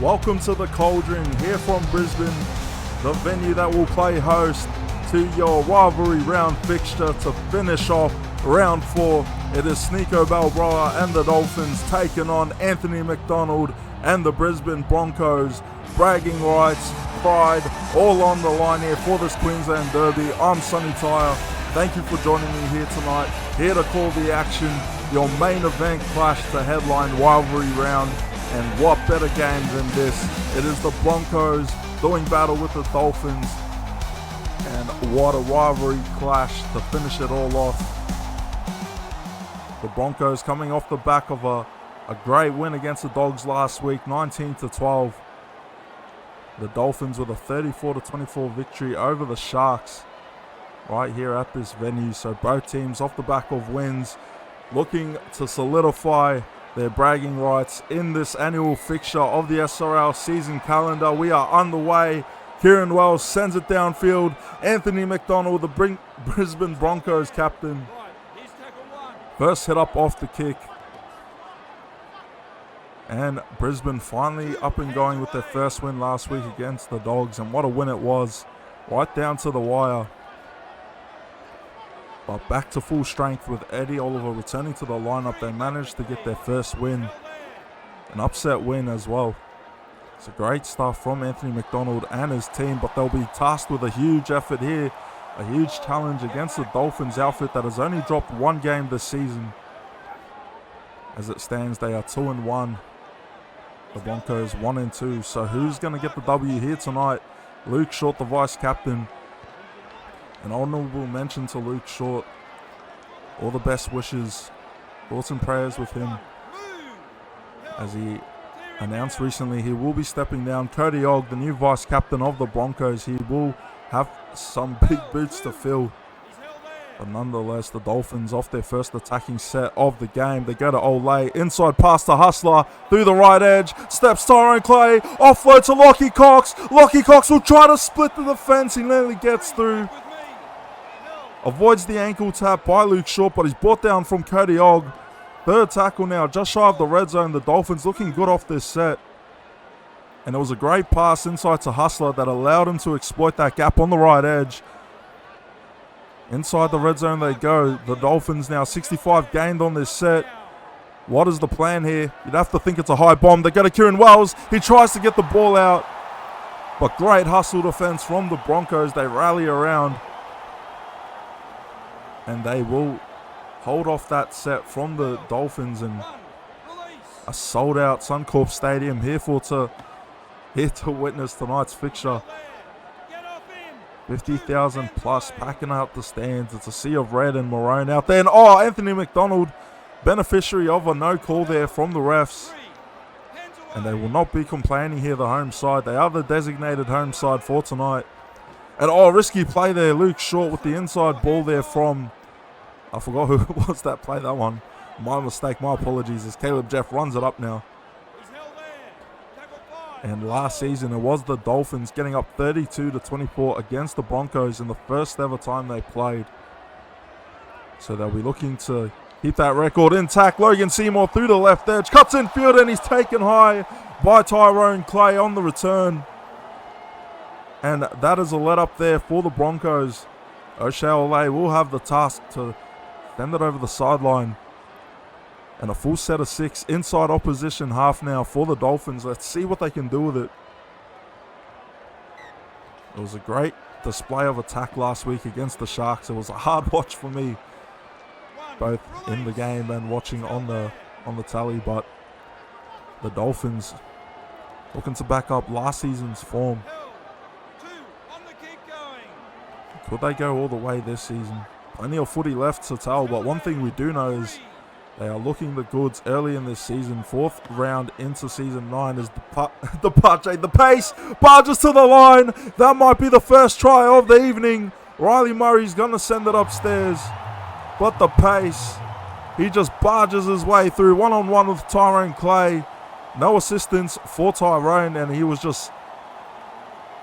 Welcome to the Cauldron here from Brisbane, the venue that will play host to your rivalry round fixture to finish off round 4. It is Sneeko Balbroa and the Dolphins taking on Anthony McDonald and the Brisbane Broncos. Bragging rights, pride, all on the line here for this Queensland Derby. I'm Sonny Tyre. Thank you for joining me here tonight. Here to call the action, your main event clash to headline rivalry round. And what better game than this? It is the Broncos doing battle with the Dolphins. And what a rivalry clash to finish it all off. The Broncos coming off the back of a great win against the Dogs last week, 19-12. The Dolphins with a 34-24 victory over the Sharks right here at this venue. So both teams off the back of wins, looking to solidify their bragging rights in this annual fixture of the SRL season calendar. We are underway. Kieran Wells sends it downfield. Anthony McDonald, the Brisbane Broncos captain. First hit up off the kick. And Brisbane finally up and going with their first win last week against the Dogs. And what a win it was. Right down to the wire. But back to full strength with Eddie Oliver returning to the lineup. They managed to get their first win. An upset win as well. It's a great stuff from Anthony McDonald and his team, but they'll be tasked with a huge effort here. A huge challenge against the Dolphins outfit that has only dropped one game this season. As it stands, they are 2-1. The Broncos 1-2. So who's going to get the W here tonight? Luke Short, the vice captain. An honourable mention to Luke Short. All the best wishes, thoughts and prayers with him. As he announced recently, he will be stepping down. Cody Ogg, the new vice captain of the Broncos, he will have some big boots to fill. But nonetheless, the Dolphins off their first attacking set of the game. They go to Olay, inside pass to Hustler, through the right edge, steps Tyrone Clay, offload to Lockie Cox. Lockie Cox will try to split the defence, he nearly gets through. Avoids the ankle tap by Luke Short, but he's brought down from Cody Ogg. Third tackle now, just shy of the red zone. The Dolphins looking good off this set. And it was a great pass inside to Hustler that allowed him to exploit that gap on the right edge. Inside the red zone they go. The Dolphins now 65 gained on this set. What is the plan here? You'd have to think it's a high bomb. They go to Kieran Wells. He tries to get the ball out. But great hustle defense from the Broncos. They rally around. And they will hold off that set from the Dolphins. And a sold-out Suncorp Stadium here to witness tonight's fixture. 50,000 plus packing out the stands. It's a sea of red and maroon out there. And Anthony McDonald, beneficiary of a no call there from the refs. And they will not be complaining here, the home side. They are the designated home side for tonight. And risky play there. Luke Short with the inside ball there from, I forgot who it was that played that one. My mistake, my apologies, as Caleb Jeff runs it up now. And last season it was the Dolphins getting up 32-24 against the Broncos in the first ever time they played. So they'll be looking to keep that record intact. Logan Seymour through the left edge, cuts in field, and he's taken high by Tyrone Clay on the return. And that is a let up there for the Broncos. O'Shea Olay will have the task to send it over the sideline. And a full set of 6 inside opposition half now for the Dolphins. Let's see what they can do with it. It was a great display of attack last week against the Sharks. It was a hard watch for me, both in the game and watching on the tally. But the Dolphins looking to back up last season's form. Could they go all the way this season? Plenty of footy left to tell, but one thing we do know is they are looking the goods early in this season. 4th round into season 9 is the pace barges to the line. That might be the first try of the evening. Riley Murray's going to send it upstairs. But the pace, he just barges his way through one-on-one with Tyrone Clay. No assistance for Tyrone, and he was just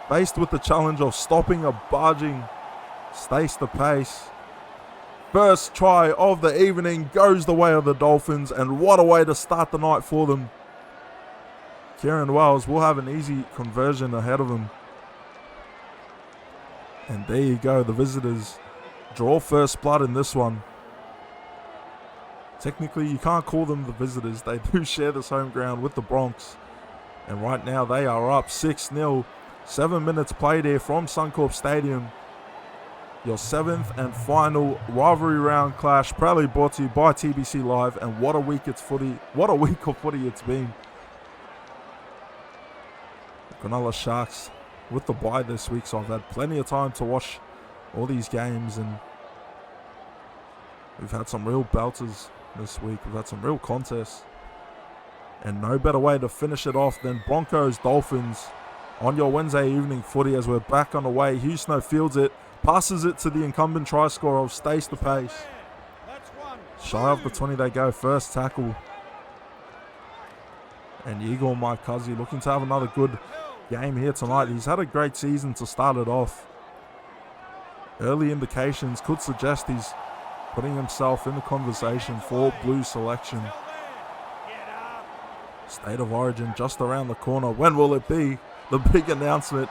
faced with the challenge of stopping a barging Stace the pace. First try of the evening goes the way of the Dolphins, and what a way to start the night for them. Kieran Wells will have an easy conversion ahead of him. And there you go. The visitors draw first blood in this one. Technically, you can't call them the visitors. They do share this home ground with the Broncos. And right now, they are up 6-0. 7 minutes played here from Suncorp Stadium. Your 7th and final rivalry round clash, proudly brought to you by TBC Live. And what a week of footy it's been. The Cronulla Sharks with the bye this week, so I've had plenty of time to watch all these games, and we've had some real belters this week. We've had some real contests, and no better way to finish it off than Broncos Dolphins on your Wednesday evening footy as we're back on the way. Hugh Snow fields it, passes it to the incumbent try scorer of Stace the Pace. Shy of the 20 they go, first tackle. And Igor Mike Cuzzy looking to have another good game here tonight. He's had a great season to start it off. Early indications could suggest he's putting himself in the conversation for blue selection. State of Origin just around the corner. When will it be? The big announcement.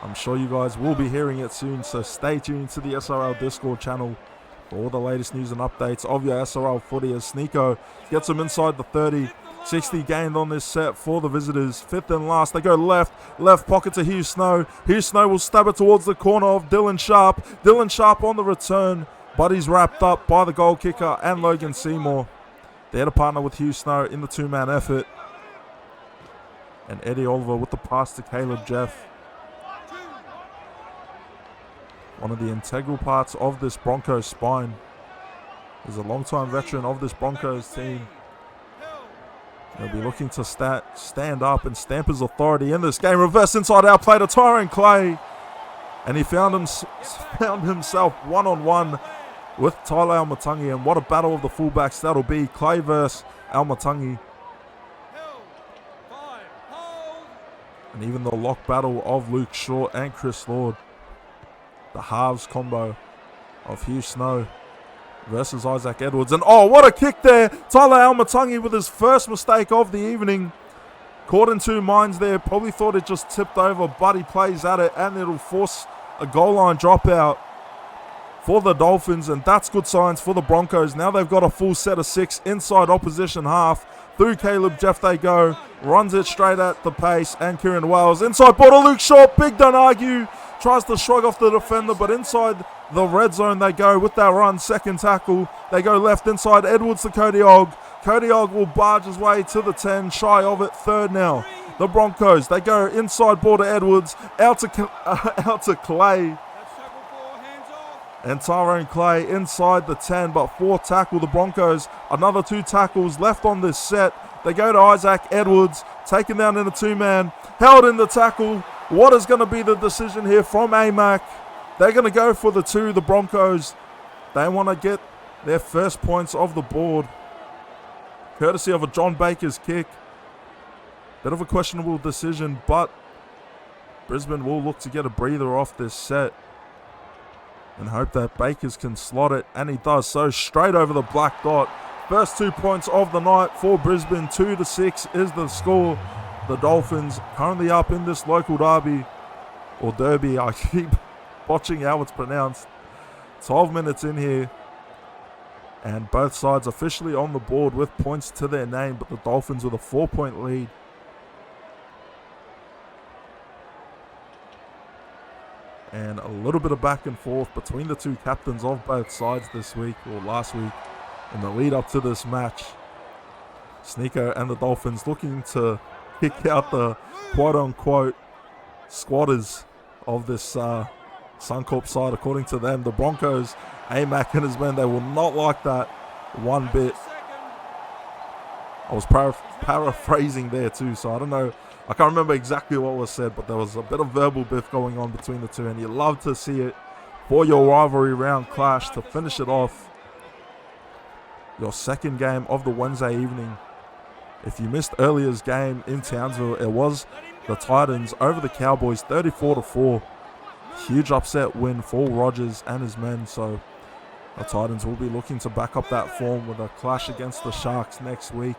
I'm sure you guys will be hearing it soon, so stay tuned to the SRL Discord channel for all the latest news and updates of your SRL footy as Sneeko gets him inside the 30. 60 gained on this set for the visitors. 5th and last. They go left pocket to Hugh Snow. Hugh Snow will stab it towards the corner of Dylan Sharp. Dylan Sharp on the return, but he's wrapped up by the goal kicker and Logan Seymour. There to partner with Hugh Snow in the two-man effort. And Eddie Oliver with the pass to Caleb Jeff. One of the integral parts of this Broncos spine. He's a long-time veteran of this Broncos team. He'll be looking to stand up and stamp his authority in this game. Reverse inside out play to Tyrone Clay. And he found himself one-on-one with Tyler Almatangi. And what a battle of the fullbacks that'll be. Clay versus Almatangi. And even the lock battle of Luke Short and Chris Lord. The halves combo of Hugh Snow versus Isaac Edwards. And oh, what a kick there. Tyler Almatangi with his first mistake of the evening. Caught in two minds there. Probably thought it just tipped over, but he plays at it and it'll force a goal line dropout for the Dolphins. And that's good signs for the Broncos. Now they've got a full set of 6 inside opposition half. Through Caleb Jeff they go. Runs it straight at the pace. And Kieran Wells. Inside ball to Luke Short. Big don't argue. Tries to shrug off the defender, but inside the red zone they go with that run. Second tackle. They go left inside. Edwards to Cody Ogg. Cody Ogg will barge his way to the 10. Shy of it. Third now. The Broncos. They go inside ball to Edwards. Out to Clay. And Tyrone Clay inside the 10, but 4th tackle. The Broncos. Another 2 tackles left on this set. They go to Isaac Edwards. Taken down in a 2-man. Held in the tackle. What is going to be the decision here from AMAC? They're going to go for the 2, the Broncos. They want to get their first points of the board. Courtesy of a John Baker's kick. Bit of a questionable decision, but Brisbane will look to get a breather off this set and hope that Bakers can slot it, and he does so straight over the black dot. First 2 points of the night for Brisbane. 2-6 is the score. The Dolphins currently up in this local derby, or derby, I keep botching how it's pronounced. 12 minutes in here, and both sides officially on the board with points to their name, but the Dolphins with a 4-point lead. And a little bit of back and forth between the 2 captains of both sides this week, or last week, in the lead up to this match. Sneeko and the Dolphins looking to kick out the quote-unquote squatters of this Suncorp side, according to them. The Broncos, AMAC and his men, they will not like that one bit. I was paraphrasing there too, so I don't know. I can't remember exactly what was said, but there was a bit of verbal biff going on between the 2, and you love to see it for your rivalry round clash to finish it off. Your second game of the Wednesday evening. If you missed earlier's game in Townsville, it was the Titans over the Cowboys 34-4. Huge upset win for Rogers and his men, so the Titans will be looking to back up that form with a clash against the Sharks next week.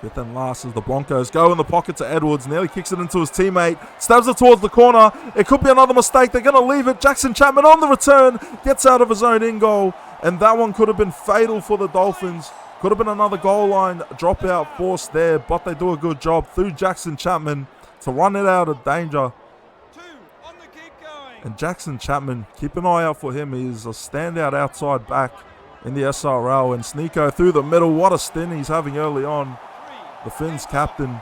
Fifth and last as the Broncos go in the pocket to Edwards. Nearly kicks it into his teammate. Stabs it towards the corner. It could be another mistake. They're going to leave it. Jackson Chapman on the return. Gets out of his own in goal. And that one could have been fatal for the Dolphins. Could have been another goal line dropout forced there. But they do a good job through Jackson Chapman to run it out of danger. And Jackson Chapman, keep an eye out for him. He's a standout outside back in the SRL. And Sneeko through the middle. What a stint he's having early on. The Finns captain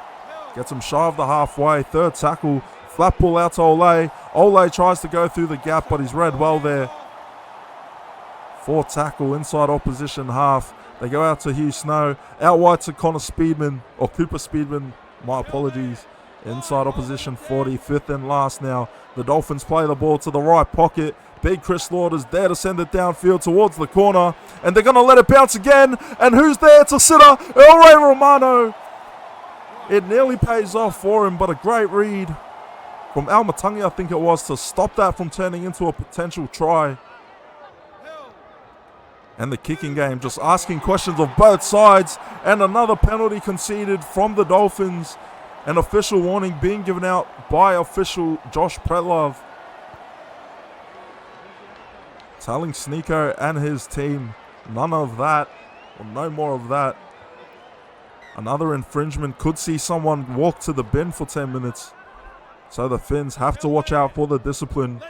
gets him shy of the halfway. Third tackle. Flat ball out to Ole. Ole tries to go through the gap, but he's read well there. Fourth tackle inside opposition half. They go out to Hugh Snow. Out wide to Cooper Speedman. My apologies. Inside opposition 40. Fifth and last now. The Dolphins play the ball to the right pocket. Big Chris Slaughter's there to send it downfield towards the corner. And they're going to let it bounce again. And who's there to sitter? El Rey Romano. It nearly pays off for him, but a great read from Al Matangi, I think it was, to stop that from turning into a potential try. And the kicking game just asking questions of both sides. And another penalty conceded from the Dolphins. An official warning being given out by official Josh Pretlove, telling Sneeko and his team, none of that, or no more of that. Another infringement could see someone walk to the bin for 10 minutes. So the Finns have to watch out for the discipline.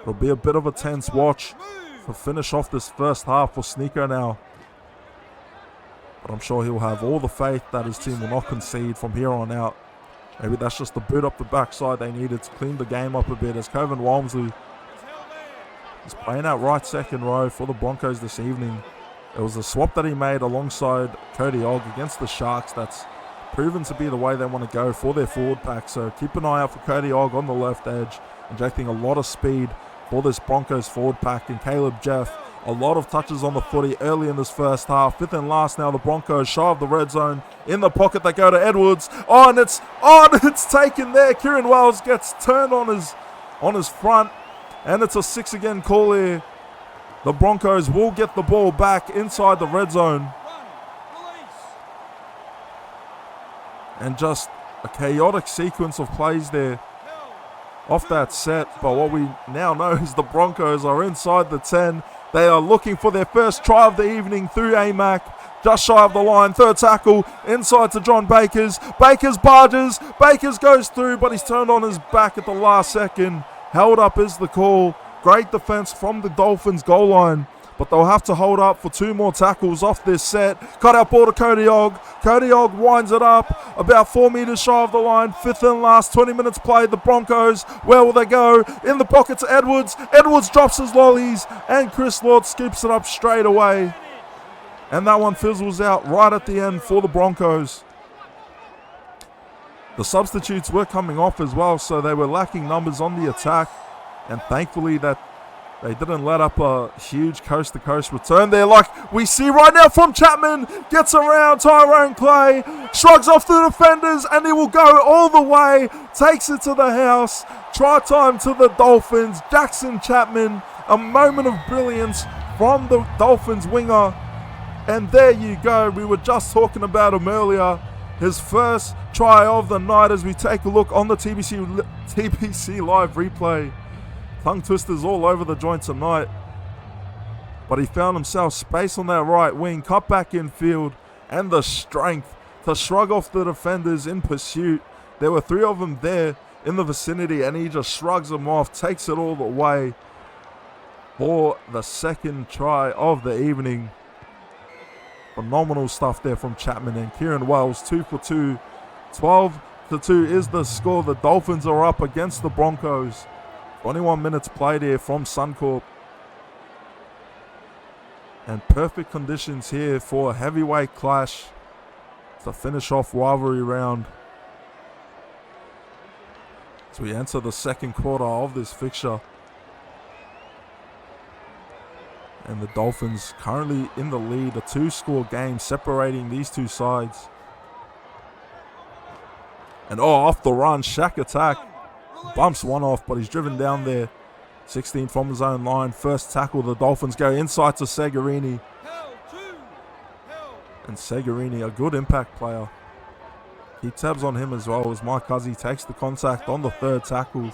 It'll be a bit of a tense watch to finish off this first half for Sneeko now. But I'm sure he'll have all the faith that his team will not concede from here on out. Maybe that's just the boot up the backside they needed to clean the game up a bit, as Coven Walmsley is playing out right second row for the Broncos this evening. It was a swap that he made alongside Cody Ogg against the Sharks that's proven to be the way they want to go for their forward pack. So keep an eye out for Cody Ogg on the left edge, injecting a lot of speed for this Broncos forward pack. And Caleb Jeff, a lot of touches on the footy early in this first half. Fifth and last now, the Broncos shy of the red zone. In the pocket, they go to Edwards. And it's taken there. Kieran Wells gets turned on his front. And it's a 6 again call here. The Broncos will get the ball back inside the red zone. And just a chaotic sequence of plays there off that set. But what we now know is the Broncos are inside the 10. They are looking for their first try of the evening through AMAC. Just shy of the line. Third tackle inside to John Bakers. Bakers barges. Bakers goes through, but he's turned on his back at the last second. Held up is the call. Great defense from the Dolphins goal line. But they'll have to hold up for 2 more tackles off this set. Cut out ball to Cody Ogg. Cody Ogg winds it up about 4 meters shy of the line. Fifth and last, 20 minutes played. The Broncos, where will they go? In the pocket to Edwards. Edwards drops his lollies. And Chris Lord scoops it up straight away. And that one fizzles out right at the end for the Broncos. The substitutes were coming off as well, so they were lacking numbers on the attack. And thankfully that they didn't let up a huge coast-to-coast return there like we see right now from Chapman. Gets around Tyrone Clay, shrugs off the defenders, and he will go all the way. Takes it to the house. Try time to the Dolphins. Jackson Chapman, a moment of brilliance from the Dolphins winger. And there you go. We were just talking about him earlier. His first try of the night as we take a look on the TBC live replay. Tongue twisters all over the joint tonight. But he found himself space on that right wing, cut back in field, and the strength to shrug off the defenders in pursuit. There were 3 of them there in the vicinity, and he just shrugs them off, takes it all the way for the second try of the evening. Phenomenal stuff there from Chapman and Kieran Wells, 2 for 2. 12-2 is the score. The Dolphins are up against the Broncos. 21 minutes played here from Suncorp. And perfect conditions here for a heavyweight clash to finish off rivalry round. As we enter the second quarter of this fixture. And the Dolphins currently in the lead, a 2-score game separating these two sides. And off the run, Shaq attack. Bumps one off, but he's driven down there. 16 from his own line. First tackle, the Dolphins go inside to Segarini. And Segarini, a good impact player. Keep tabs on him as well as my Cuzzy takes the contact on the third tackle.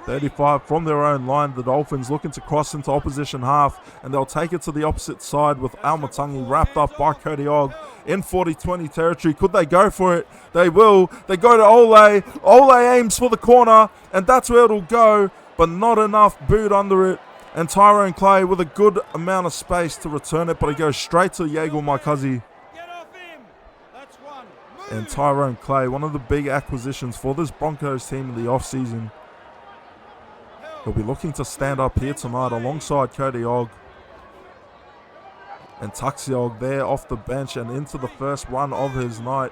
35 from their own line. The Dolphins looking to cross into opposition half, and they'll take it to the opposite side with Almatangi wrapped up by Cody Ogg in 40-20 territory. Could they go for it? They will. They go to Ole. Ole aims for the corner, and that's where it'll go, but not enough boot under it. And Tyrone Clay with a good amount of space to return it, but it goes straight to Yeagle Maikazi. And Tyrone Clay, one of the big acquisitions for this Broncos team in the off-season. He'll be looking to stand up here tonight alongside Cody Ogg. And Tuxie Ogg there off the bench and into the first run of his night.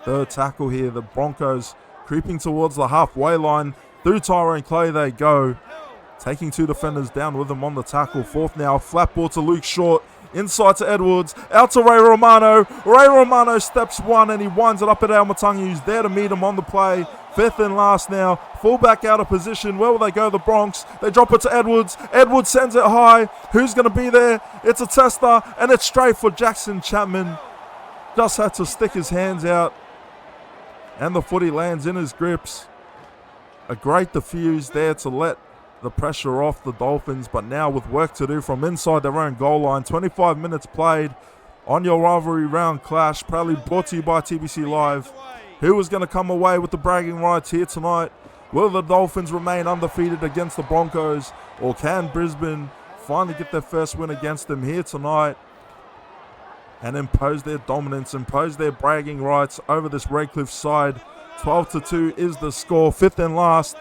Third tackle here. The Broncos creeping towards the halfway line. Through Tyrone Clay they go. Taking two defenders down with them on the tackle. Fourth now. Flat ball to Luke Short. Inside to Edwards. Out to Ray Romano. Ray Romano steps one and he winds it up at Almatangi, who's there to meet him on the play. Fifth and last now. Fullback out of position. Where will they go? The Bronx. They drop it to Edwards. Edwards sends it high. Who's going to be there? It's a tester. And it's straight for Jackson Chapman. Just had to stick his hands out. And the footy lands in his grips. A great diffuse there to let the pressure off the Dolphins. But now with work to do from inside their own goal line. 25 minutes played on your rivalry round clash. Proudly brought to you by TBC Live. Who is going to come away with the bragging rights here tonight? Will the Dolphins remain undefeated against the Broncos? Or can Brisbane finally get their first win against them here tonight and impose their dominance, impose their bragging rights over this Redcliffe side? 12-2 is the score. Fifth and last.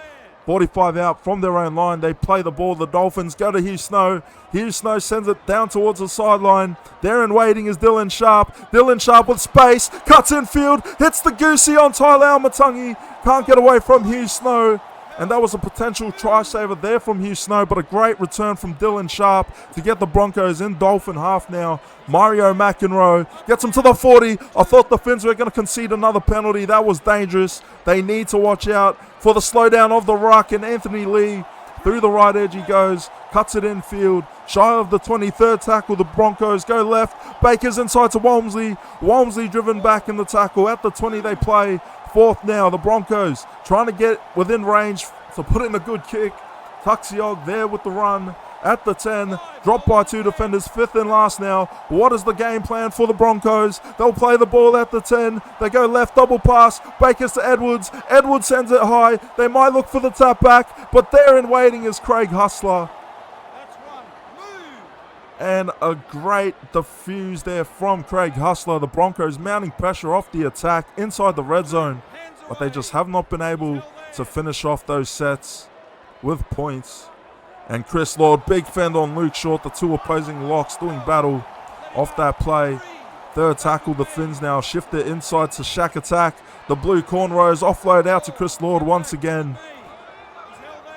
45 out from their own line. They play the ball. The Dolphins go to Hugh Snow. Hugh Snow sends it down towards the sideline. There in waiting is Dylan Sharp. Dylan Sharp with space. Cuts infield. Hits the goosey on Tyler Almatangi. Can't get away from Hugh Snow. And that was a potential try saver there from Hugh Snow, but a great return from Dylan Sharp to get the Broncos in Dolphin half now. Mario McEnroe gets him to the 40. I thought the Finns were going to concede another penalty. That was dangerous. They need to watch out for the slowdown of the ruck, and Anthony Lee through the right edge he goes, cuts it infield. Shy of the 23rd tackle, the Broncos go left. Baker's inside to Walmsley. Walmsley driven back in the tackle. At the 20 they play. Fourth now, the Broncos trying to get within range to put in a good kick. Tuxie Ogg there with the run at the 10. Dropped by two defenders. Fifth and last now. What is the game plan for the Broncos? They'll play the ball at the 10. They go left, double pass. Baker's to Edwards. Edwards sends it high. They might look for the tap back, but there in waiting is Craig Hustler. And a great diffuse there from Craig Hustler. The Broncos mounting pressure off the attack inside the red zone, but they just have not been able to finish off those sets with points. And Chris Lord, big fend on Luke Short, the two opposing locks doing battle off that play. Third tackle, the Finns now shift it inside to Shack Attack. The blue cornrows offload out to Chris Lord once again.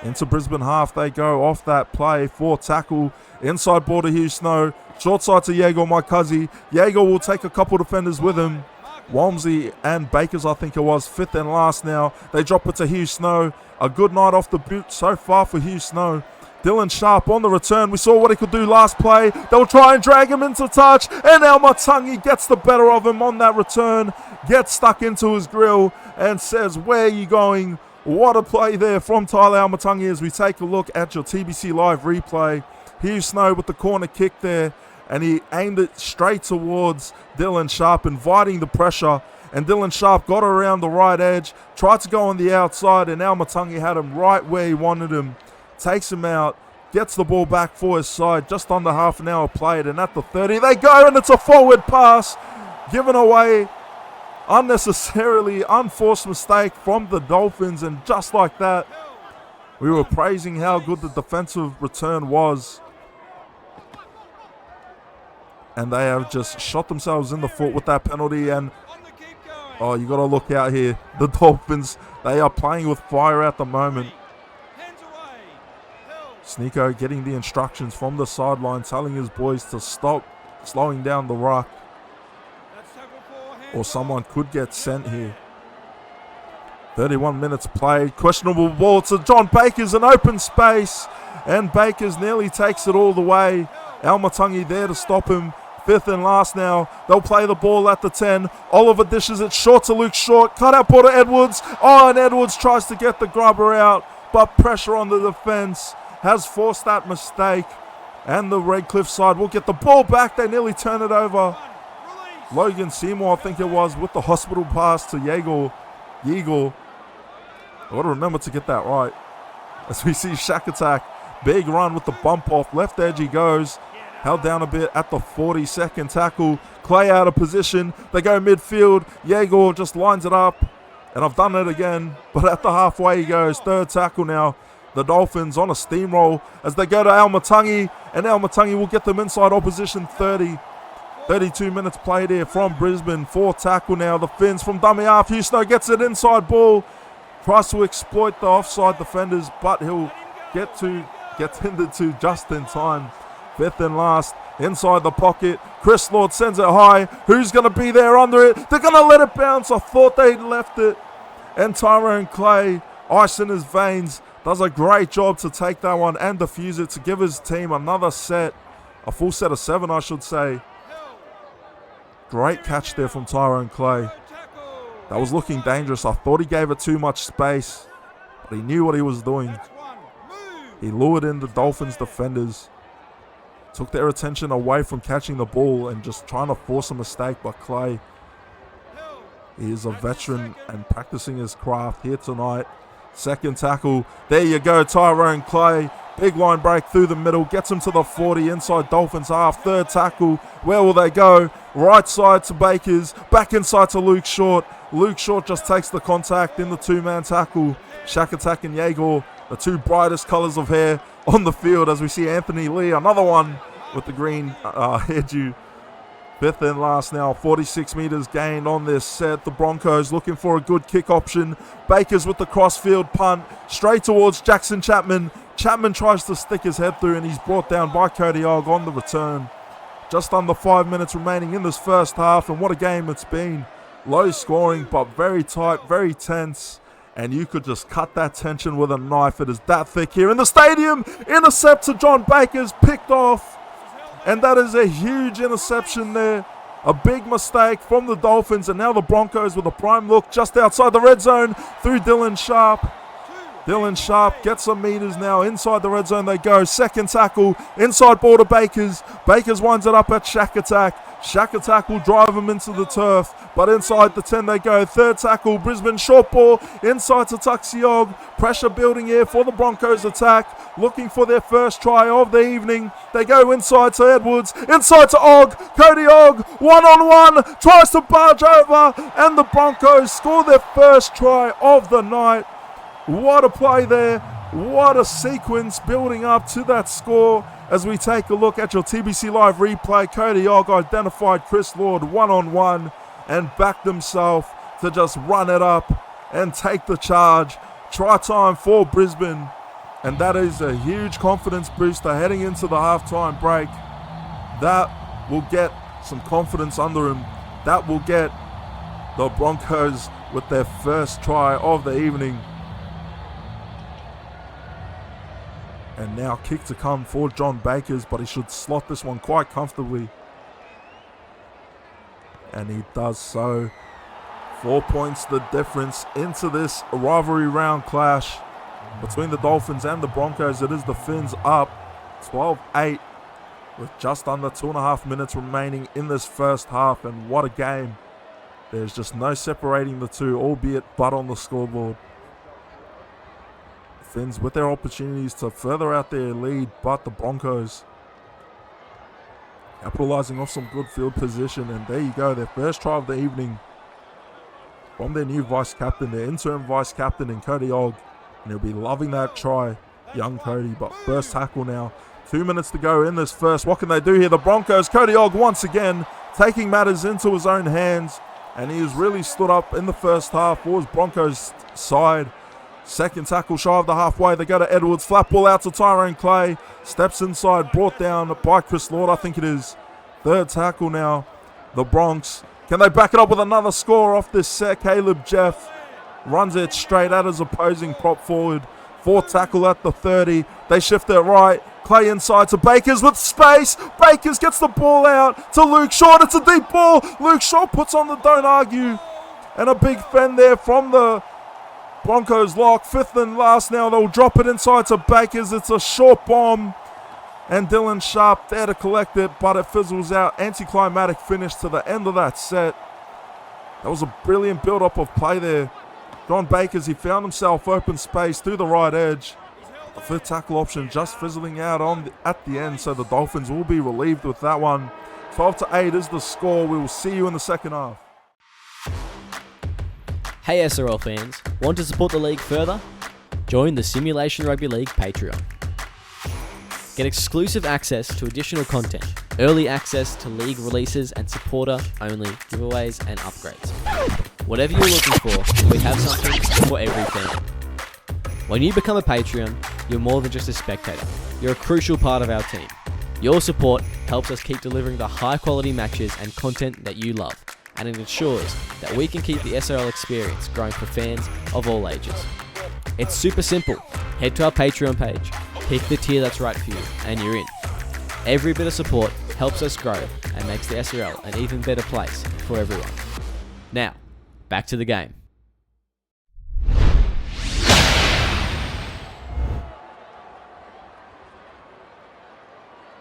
Into Brisbane half they go off that play. Fourth tackle, inside ball to Hugh Snow. Short side to Yeagle Maikazi. Yeagle will take a couple defenders with him. Walmsley and Bakers, I think it was. Fifth and last now. They drop it to Hugh Snow. A good night off the boot so far for Hugh Snow. Dylan Sharp on the return. We saw what he could do last play. They'll try and drag him into touch. And Almatangi gets the better of him on that return. Gets stuck into his grill and says, "Where are you going?" What a play there from Tyler Almatangi as we take a look at your TBC Live replay. Hugh Snow with the corner kick there, and he aimed it straight towards Dylan Sharp, inviting the pressure. And Dylan Sharp got around the right edge, tried to go on the outside, and Almatangi had him right where he wanted him. Takes him out, gets the ball back for his side, just under half an hour played, and at the 30 they go, and it's a forward pass given away. Unnecessarily unforced mistake from the Dolphins, and just like that, we were praising how good the defensive return was. And they have just shot themselves in the foot with that penalty, and oh, you got to look out here. The Dolphins, they are playing with fire at the moment. Sneeko getting the instructions from the sideline, telling his boys to stop slowing down the ruck, or someone could get sent here. 31 minutes played. Questionable ball to John Baker's an open space, and Baker's nearly takes it all the way. Almatangi there to stop him. 5th and last now. They'll play the ball at the 10. Oliver dishes it short to Luke Short. Cut out ball to Edwards. Oh, and Edwards tries to get the grubber out, but pressure on the defense has forced that mistake. And the Redcliffe side will get the ball back. They nearly turn it over. Logan Seymour, I think it was, with the hospital pass to Yeagle. I got to remember to get that right. As we see Shack Attack. Big run with the bump off. Left edge he goes. Held down a bit at the 42nd tackle. Clay out of position. They go midfield. Yeagle just lines it up. And I've done it again. But at the halfway he goes. 3rd tackle now. The Dolphins on a steamroll as they go to Almatangi. And Almatangi will get them inside opposition 30. 32 minutes played here from Brisbane. 4th tackle now. The Finns from dummy half. Houston gets it inside ball. Tries to exploit the offside defenders, but he'll get tended to just in time. 5th and last. Inside the pocket. Chris Lord sends it high. Who's going to be there under it? They're going to let it bounce. I thought they'd left it. And Tyrone Clay, ice in his veins, does a great job to take that one and defuse it to give his team another set. A full set of 7, I should say. Great catch there from Tyrone Clay. That was looking dangerous. I thought he gave it too much space, but he knew what he was doing. He lured in the Dolphins defenders. Took their attention away from catching the ball and just trying to force a mistake by Clay. He is a veteran and practicing his craft here tonight. 2nd tackle. There you go, Tyrone Clay. Big line break through the middle. Gets him to the 40 inside Dolphins half. 3rd tackle. Where will they go? Right side to Bakers. Back inside to Luke Short. Luke Short just takes the contact in the 2-man tackle. Shack Attack and Yeagle, the 2 brightest colours of hair on the field as we see Anthony Lee, another one with the green hairdo. 5th and last now, 46 metres gained on this set. The Broncos looking for a good kick option. Bakers with the crossfield punt straight towards Jackson Chapman. Chapman tries to stick his head through and he's brought down by Cody Ogg on the return. Just under 5 minutes remaining in this first half, and what a game it's been. Low scoring, but very tight, very tense. And you could just cut that tension with a knife. It is that thick here in the stadium. Intercept to John Bakers, picked off. And that is a huge interception there. A big mistake from the Dolphins. And now the Broncos with a prime look just outside the red zone through Dylan Sharp. Dylan Sharp gets some meters now. Inside the red zone they go. 2nd tackle. Inside ball to Bakers. Bakers winds it up at Shack Attack. Shack Attack will drive him into the turf. But inside the 10 they go. 3rd tackle. Brisbane short ball. Inside to Tuxiog. Pressure building here for the Broncos attack. Looking for their first try of the evening. They go inside to Edwards. Inside to Ogg. Cody Ogg. 1-on-1. Tries to barge over. And the Broncos score their first try of the night. What a play there. What a sequence building up to that score. As we take a look at your TBC Live replay, Cody Ogg identified Chris Lord 1-on-1 and backed himself to just run it up and take the charge. Try time for Brisbane. And that is a huge confidence booster heading into the halftime break. That will get some confidence under him. That will get the Broncos with their first try of the evening. And now kick to come for John Bakers, but he should slot this one quite comfortably. And he does so. 4 points the difference into this rivalry round clash between the Dolphins and the Broncos. It is the Finns up 12-8 with just under 2.5 minutes remaining in this first half. And what a game. There's just no separating the two, albeit but on the scoreboard. Finns with their opportunities to further out their lead, but the Broncos capitalizing off some good field position. And there you go, their first try of the evening from their new vice captain, their interim vice captain in Cody Ogg. And he'll be loving that try, young Cody. But first tackle now, 2 minutes to go in this first. What can they do here? The Broncos, Cody Ogg once again taking matters into his own hands. And he has really stood up in the first half for his Broncos side. 2nd tackle shy of the halfway. They go to Edwards. Flat ball out to Tyrone Clay. Steps inside. Brought down by Chris Lord, I think it is. 3rd tackle now. The Bronx. Can they back it up with another score off this set? Caleb Jeff runs it straight at his opposing prop forward. 4th tackle at the 30. They shift it right. Clay inside to Bakers with space. Bakers gets the ball out to Luke Shaw. It's a deep ball. Luke Shaw puts on the don't argue. And a big fend there from the Broncos lock. 5th and last now. They'll drop it inside to Bakers. It's a short bomb. And Dylan Sharp there to collect it, but it fizzles out. Anticlimactic finish to the end of that set. That was a brilliant build-up of play there. John Bakers, he found himself open space through the right edge. The 5th tackle option just fizzling out at the end, so the Dolphins will be relieved with that one. 12-8 is the score. We will see you in the second half. Hey SRL fans, want to support the league further? Join the Simulation Rugby League Patreon. Get exclusive access to additional content, early access to league releases and supporter-only giveaways and upgrades. Whatever you're looking for, we have something for every fan. When you become a Patreon, you're more than just a spectator. You're a crucial part of our team. Your support helps us keep delivering the high-quality matches and content that you love, and it ensures that we can keep the SRL experience growing for fans of all ages. It's super simple. Head to our Patreon page, pick the tier that's right for you, and you're in. Every bit of support helps us grow and makes the SRL an even better place for everyone. Now, back to the game.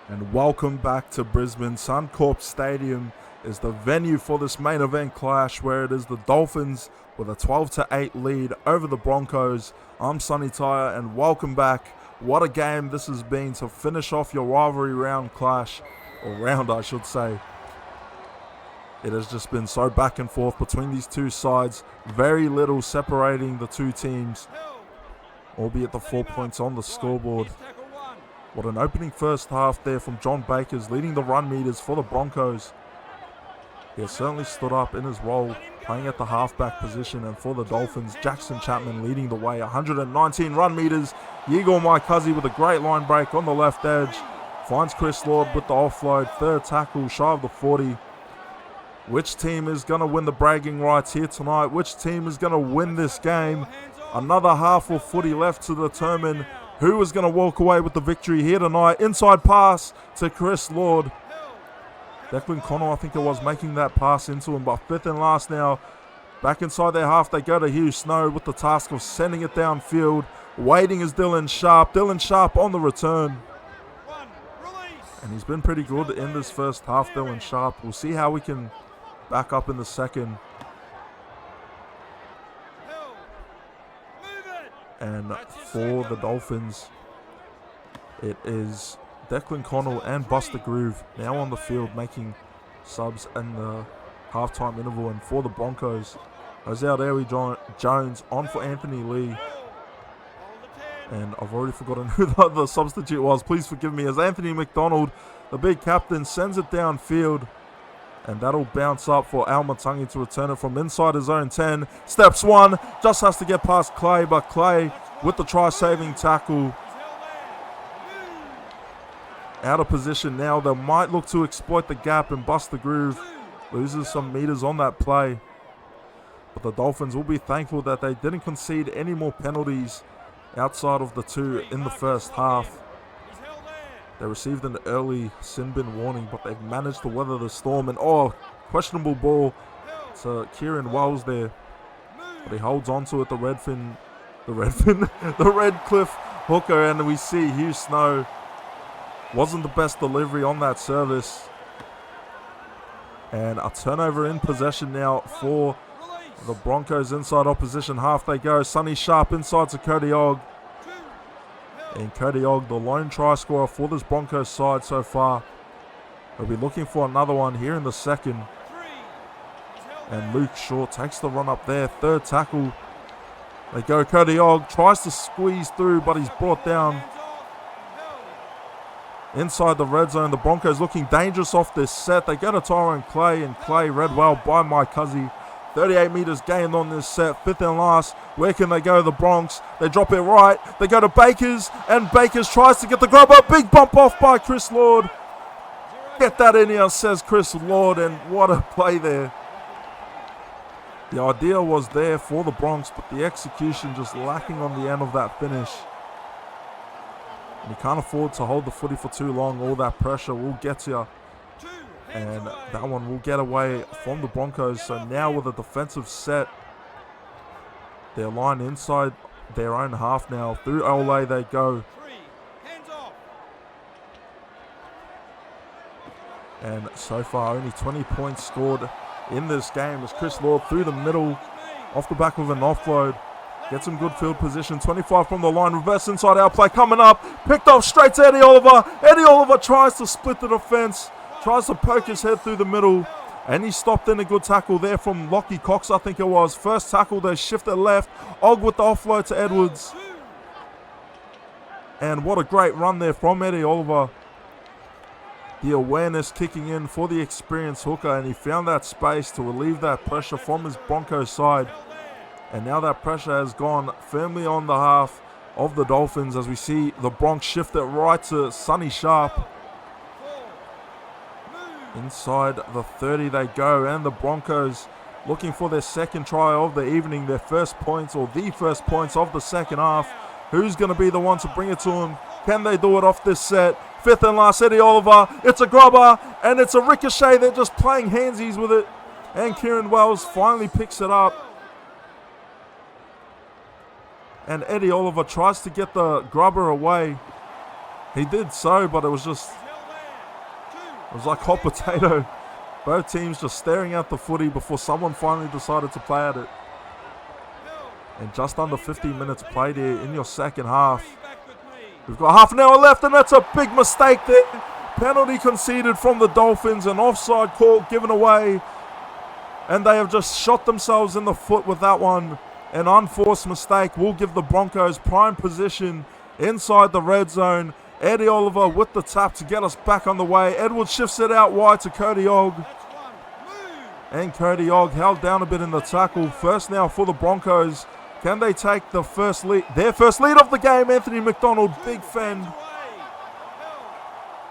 And welcome back to Brisbane. Suncorp Stadium is the venue for this main event clash, where it is the Dolphins with a 12-8 lead over the Broncos. I'm Sonny Tyre, and welcome back. What a game this has been to finish off your rivalry round clash, or round I should say. It has just been so back and forth between these two sides. Very little separating the two teams, albeit the 4 points on the scoreboard. What an opening first half there from John Bakers, leading the run meters for the Broncos. He has certainly stood up in his role, playing at the halfback position, and for the Dolphins, Jackson Chapman leading the way, 119 run meters. Igor Maikazi with a great line break on the left edge. Finds Chris Lord with the offload, 3rd tackle, shy of the 40. Which team is going to win the bragging rights here tonight? Which team is going to win this game? Another half of footy left to determine who is going to walk away with the victory here tonight. Inside pass to Chris Lord. Declan Connell, I think it was, making that pass into him, but 5th and last now. Back inside their half, they go to Hugh Snow with the task of sending it downfield. Waiting is Dylan Sharp. Dylan Sharp on the return. And he's been pretty good in this first half, Dylan Sharp. We'll see how we can back up in the second. And for the Dolphins, it is Declan Connell and Buster Groove now on the field, making subs in the halftime interval. And for the Broncos, Jose Jones on for Anthony Lee. And I've already forgotten who the substitute was. Please forgive me. As Anthony McDonald, the big captain, sends it downfield. And that'll bounce up for Al Matangi to return it from inside his own 10. Steps one, just has to get past Clay, but Clay with the try-saving tackle. Out of position now. They might look to exploit the gap, and Buster Groove loses some meters on that play. But the Dolphins will be thankful that they didn't concede any more penalties outside of the 2 in the first half. They received an early sin bin warning, but they've managed to weather the storm. And questionable ball to Kieran Wells there. But he holds on to it, the Redcliffe hooker, and we see Hugh Snow. Wasn't the best delivery on that service. And a turnover in possession now for the Broncos inside opposition half. They go. Sonny Sharp inside to Cody Ogg. And Cody Ogg, the lone try scorer for this Broncos side so far. They'll be looking for another one here in the second. And Luke Shaw takes the run up there. 3rd tackle. They go. Cody Ogg tries to squeeze through, but he's brought down inside the red zone. The Broncos looking dangerous off this set. They go to Tyrone Clay, and Clay read well by Mike Cuzzy. 38 meters gained on this set. 5th and last. Where can they go? The Bronx. They drop it right. They go to Bakers, and Bakers tries to get the grab up. Big bump off by Chris Lord. Get that in here, says Chris Lord, and what a play there. The idea was there for the Bronx, but the execution just lacking on the end of that finish. And you can't afford to hold the footy for too long. All that pressure will get to you. And that one will get away from the Broncos. So now with a defensive set, they're lined inside their own half now. Through Ole they go. And so far only 20 points scored in this game as Chris Lord through the middle off the back of an offload. Gets some good field position. 25 from the line. Reverse inside out play coming up. Picked off straight to Eddie Oliver. Eddie Oliver tries to split the defense. Tries to poke his head through the middle. And he stopped in a good tackle there from Lockie Cox, I think it was. First tackle, they shifted left. Og with the offload to Edwards. And what a great run there from Eddie Oliver. The awareness kicking in for the experienced hooker. And he found that space to relieve that pressure from his Broncos side. And now that pressure has gone firmly on the half of the Dolphins as we see the Bronx shift it right to Sonny Sharp. Inside the 30 they go, and the Broncos looking for their second try of the evening, their first points or the first points of the second half. Who's going to be the one to bring it to them? Can they do it off this set? Fifth and last, Eddie Oliver. It's a grubber, and it's a ricochet. They're just playing handsies with it. And Kieran Wells finally picks it up. And Eddie Oliver tries to get the grubber away. He did so, but it was like hot potato. Both teams just staring at the footy before someone finally decided to play at it. And just under 15 minutes played here in your second half. We've got half an hour left, and that's a big mistake there. Penalty conceded from the Dolphins, an offside call given away. And they have just shot themselves in the foot with that one. An unforced mistake will give the Broncos prime position inside the red zone. Eddie Oliver with the tap to get us back on the way. Edwards shifts it out wide to Cody Og. And Cody Og held down a bit in the tackle. First now for the Broncos. Can they take the first lead? Their first lead of the game. Anthony McDonald, big fend.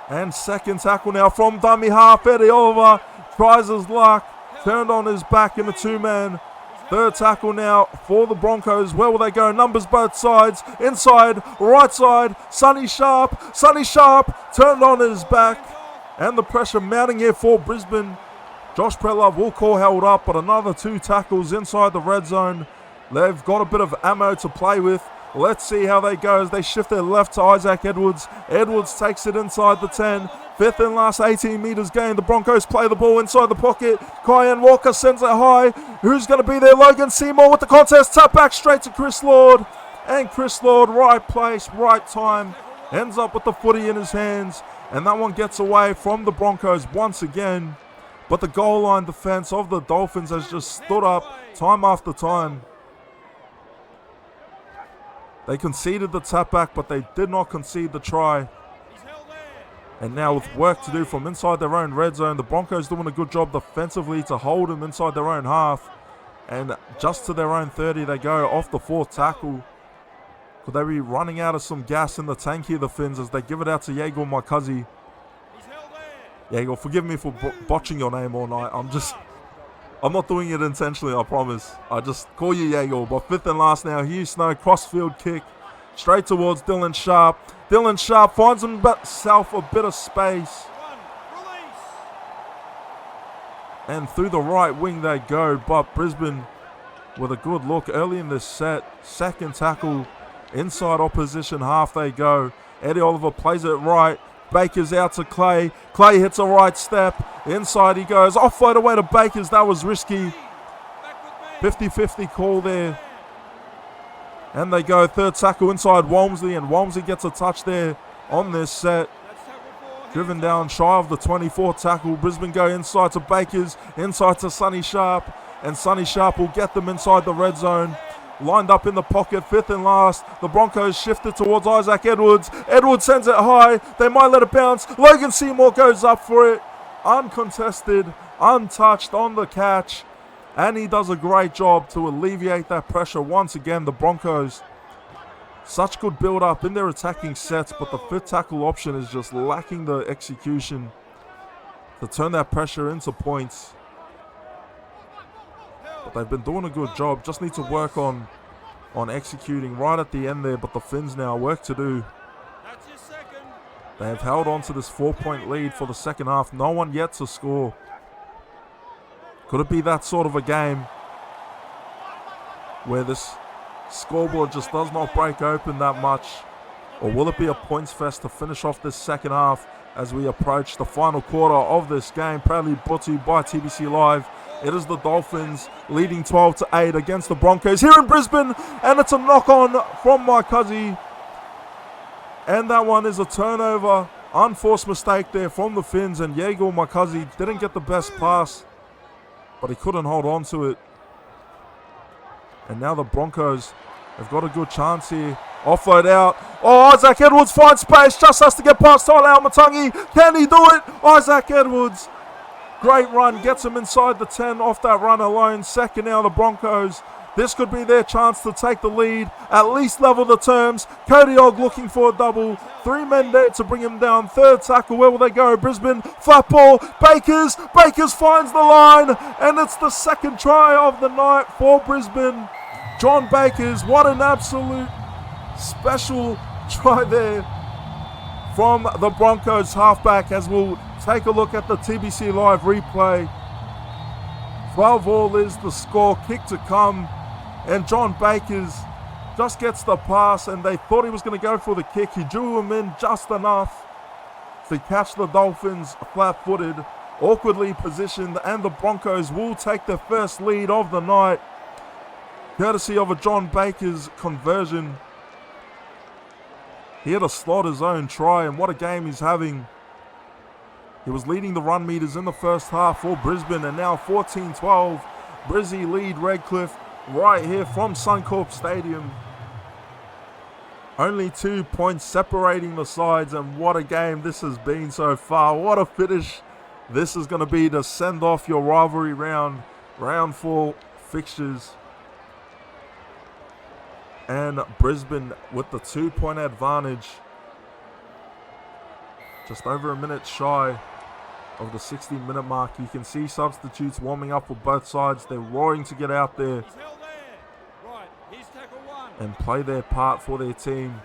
And second tackle now from dummy half. Eddie Oliver tries his luck. Turned on his back in a two-man. Third tackle now for the Broncos. Where will they go? Numbers both sides. Inside, right side. Sonny Sharp. Sonny Sharp turned on his back. And the pressure mounting here for Brisbane. Josh Prelove will call held up, but another two tackles inside the red zone. They've got a bit of ammo to play with. Let's see how they go as they shift their left to Isaac Edwards. Edwards takes it inside the 10. Fifth and last 18 metres gained. The Broncos play the ball inside the pocket. Kyan Walker sends it high. Who's going to be there? Logan Seymour with the contest. Tap back straight to Chris Lord. And Chris Lord, right place, right time. Ends up with the footy in his hands. And that one gets away from the Broncos once again. But the goal line defence of the Dolphins has just stood up time after time. They conceded the tap back, but they did not concede the try. And now with work to do from inside their own red zone, the Broncos doing a good job defensively to hold them inside their own half. And just to their own 30 they go off the fourth tackle. Could they be running out of some gas in the tank here, the Finns, as they give it out to Yegor Markazi. Yegor, forgive me for botching your name all night. I'm not doing it intentionally, I promise. I just call you Yegor. But fifth and last now, Hugh Snow, crossfield kick. Straight towards Dylan Sharp. Dylan Sharp finds himself a bit of space. And through the right wing they go. But Brisbane with a good look early in this set. Second tackle. Inside opposition half they go. Eddie Oliver plays it right. Baker's out to Clay. Clay hits a right step. Inside he goes. Offload away to Bakers. That was risky. 50-50 call there. And they go third tackle inside Walmsley. And Walmsley gets a touch there on this set. Driven down shy of the 24th tackle. Brisbane go inside to Bakers. Inside to Sonny Sharp. And Sonny Sharp will get them inside the red zone. Lined up in the pocket, fifth and last. The Broncos shifted towards Isaac Edwards. Edwards sends it high. They might let it bounce. Logan Seymour goes up for it. Uncontested, untouched on the catch. And he does a great job to alleviate that pressure once again. The Broncos, such good build-up in their attacking sets, but the fifth tackle option is just lacking the execution to turn that pressure into points. But they've been doing a good job. Just need to work on executing right at the end there. But the Finns now work to do. They have held on to this 4-point lead for the second half. No one yet to score. Could it be that sort of a game where this scoreboard just does not break open that much? Or will it be a points fest to finish off this second half as we approach the final quarter of this game? Proudly brought to you by TBC Live. It is the Dolphins leading 12-8 against the Broncos here in Brisbane. And it's a knock-on from my cousin. And that one is a turnover. Unforced mistake there from the Finns. And Diego Makazi didn't get the best pass, but he couldn't hold on to it. And now the Broncos have got a good chance here. Offload out. Oh, Isaac Edwards finds space. Just has to get past Tyler Almatangi. Can he do it? Isaac Edwards. Great run. Gets him inside the 10 off that run alone. Second now the Broncos. This could be their chance to take the lead. At least level the terms. Cody Ogg looking for a double. 3 men there to bring him down. Third tackle. Where will they go? Brisbane. Flat ball. Bakers. Bakers finds the line. And it's the second try of the night for Brisbane. John Bakers. What an absolute special try there from the Broncos halfback, as we'll take a look at the TBC Live replay. 12-all is the score. Kick to come. And John Bakers just gets the pass, and they thought he was going to go for the kick. He drew him in just enough to catch the Dolphins flat-footed, awkwardly positioned, and the Broncos will take their first lead of the night, courtesy of a John Bakers conversion. He had a slaughter zone try, and what a game he's having. He was leading the run meters in the first half for Brisbane, and now 14-12. Brizzy lead Redcliffe right here from Suncorp Stadium. Only 2 points separating the sides, and what a game this has been so far. What a finish this is going to be to send off your rivalry round 4 fixtures. And Brisbane with the 2-point advantage. Just over a minute shy of the 60-minute mark. You can see substitutes warming up for both sides. They're roaring to get out there and play their part for their team.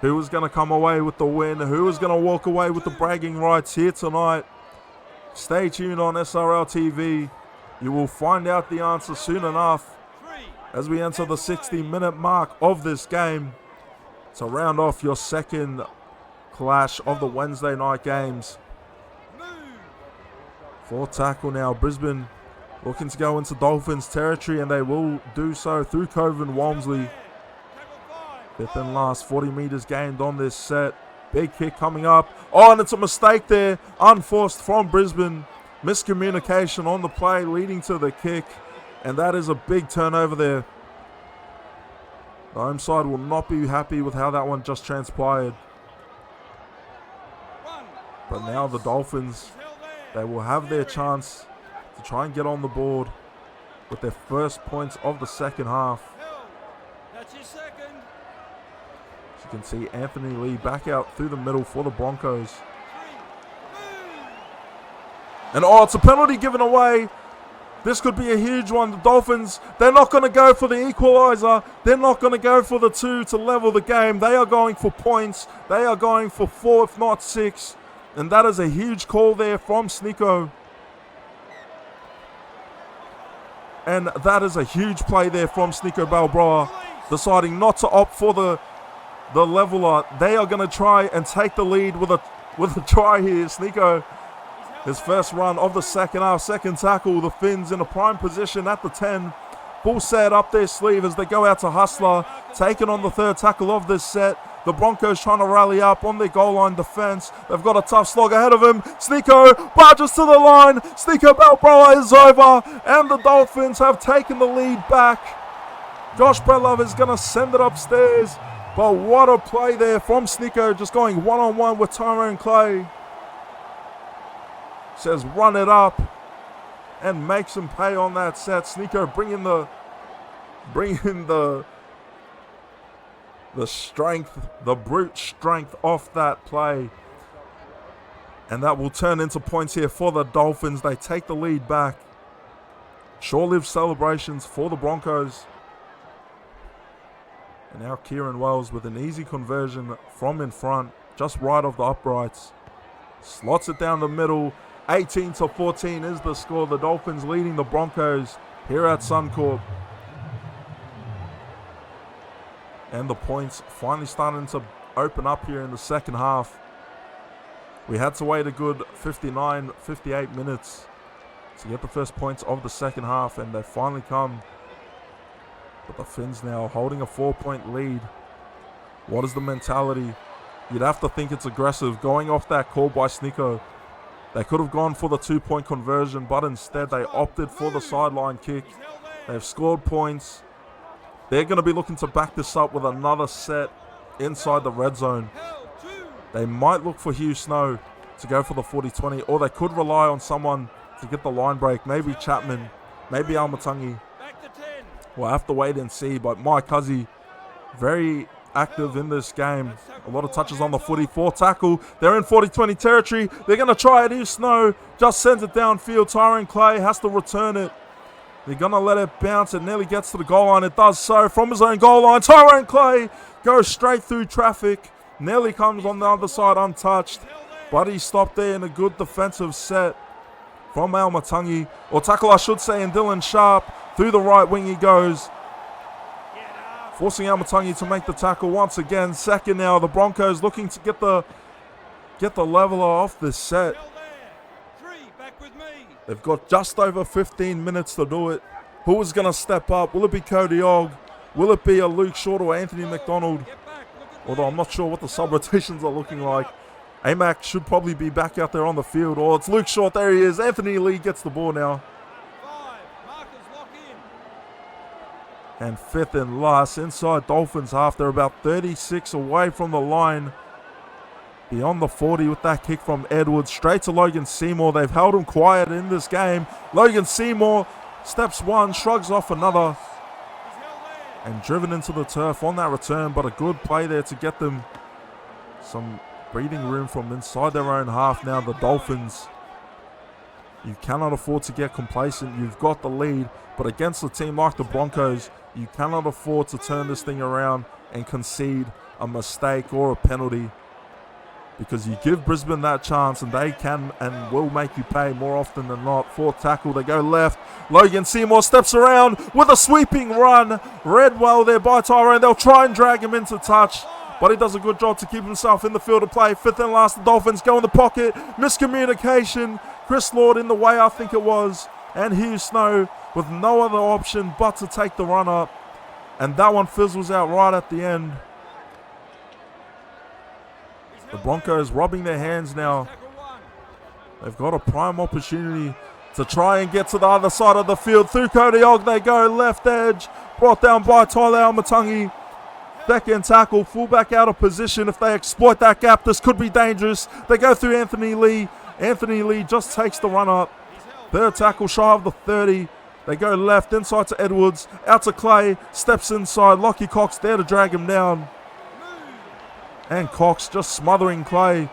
Who is going to come away with the win? Who is going to walk away with the bragging rights here tonight? Stay tuned on SRL TV. You will find out the answer soon enough as we enter the 60-minute mark of this game to round off your second clash of the Wednesday night games. 4th tackle now. Brisbane looking to go into Dolphins territory, and they will do so through Coven Walmsley. 5th and last, 40 meters gained on this set. Big kick coming up. Oh, and it's a mistake there. Unforced from Brisbane. Miscommunication on the play leading to the kick. And that is a big turnover there. The home side will not be happy with how that one just transpired. But now the Dolphins, they will have their chance to try and get on the board with their first points of the second half. As you can see, Anthony Lee back out through the middle for the Broncos. And oh, it's a penalty given away. This could be a huge one. The Dolphins, they're not going to go for the equaliser. They're not going to go for the 2 to level the game. They are going for points. They are going for 4, if not 6. And that is a huge call there from Sneeko. And that is a huge play there from Sneeko Balbroa, deciding not to opt for the leveler. They are going to try and take the lead with a try here. Sneeko, his first run of the second half, second tackle. The Finns in a prime position at the 10. Full set up their sleeve as they go out to Hustler, taking on the 3rd tackle of this set. The Broncos trying to rally up on their goal line defense. They've got a tough slog ahead of him. Sneeko barges to the line. Sneeko Balbroa is over, and the Dolphins have taken the lead back. Josh Bretlove is going to send it upstairs, but what a play there from Sneeko, just going one-on-one with Tyrone Clay. Says run it up and makes him pay on that set. Sneeko bringing the strength, the brute strength off that play. And that will turn into points here for the Dolphins. They take the lead back. Short-lived celebrations for the Broncos. And now Kieran Wells with an easy conversion from in front. just right of the uprights. Slots it down the middle. 18-14 is the score. The Dolphins leading the Broncos here at Suncorp. And the points finally starting to open up here in the second half. We had to wait a good 59, 58 minutes to get the first points of the second half, and they finally come. But the Finns now holding a 4-point lead. What is the mentality? You'd have to think it's aggressive. Going off that call by Snicko, they could have gone for the 2-point conversion, but instead they opted for the sideline kick. They've scored points. They're going to be looking to back this up with another set inside the red zone. They might look for Hugh Snow to go for the 40-20, or they could rely on someone to get the line break. Maybe Chapman, maybe Almatangi. We'll have to wait and see, but Mike Huzzy, very active in this game. A lot of touches on the footy. 4 tackle. They're in 40-20 territory. They're going to try it. Hugh Snow just sends it downfield. Tyrone Clay has to return it. They're going to let it bounce. It nearly gets to the goal line. It does so from his own goal line. Tyrone Clay goes straight through traffic. Nearly comes on the other side untouched. But he stopped there in a good defensive set from Almatangi. Or tackle, I should say, and Dylan Sharp. Through the right wing he goes. Forcing Almatangi to make the tackle once again. Second now. The Broncos looking to get the leveler off this set. They've got just over 15 minutes to do it. Who is going to step up? Will it be Cody Ogg? Will it be a Luke Short or Anthony McDonald? Although I'm not sure what the sub-rotations are looking like. Amac should probably be back out there on the field. Or it's Luke Short. There he is. Anthony Lee gets the ball now. And fifth and last inside Dolphins half. They're about 36 away from the line. Beyond the 40 with that kick from Edwards. Straight to Logan Seymour. They've held him quiet in this game. Logan Seymour steps one, shrugs off another. And driven into the turf on that return. But a good play there to get them some breathing room from inside their own half now. The Dolphins. You cannot afford to get complacent. You've got the lead. But against a team like the Broncos, you cannot afford to turn this thing around and concede a mistake or a penalty. Because you give Brisbane that chance and they can and will make you pay more often than not. 4th tackle, they go left. Logan Seymour steps around with a sweeping run. Read well there by Tyrone. They'll try and drag him into touch. But he does a good job to keep himself in the field of play. 5th and last, the Dolphins go in the pocket. Miscommunication. Chris Lord in the way, I think it was. And Hugh Snow with no other option but to take the run up. And that one fizzles out right at the end. The Broncos rubbing their hands now. They've got a prime opportunity to try and get to the other side of the field. Through Cody Ogg they go, left edge. Brought down by Tyler Almatangi. Second tackle, fullback out of position. If they exploit that gap, this could be dangerous. They go through Anthony Lee. Anthony Lee just takes the run up. 3rd tackle shy of the 30. They go left, inside to Edwards. Out to Clay. Steps inside. Lockie Cox there to drag him down. And Cox just smothering Clay.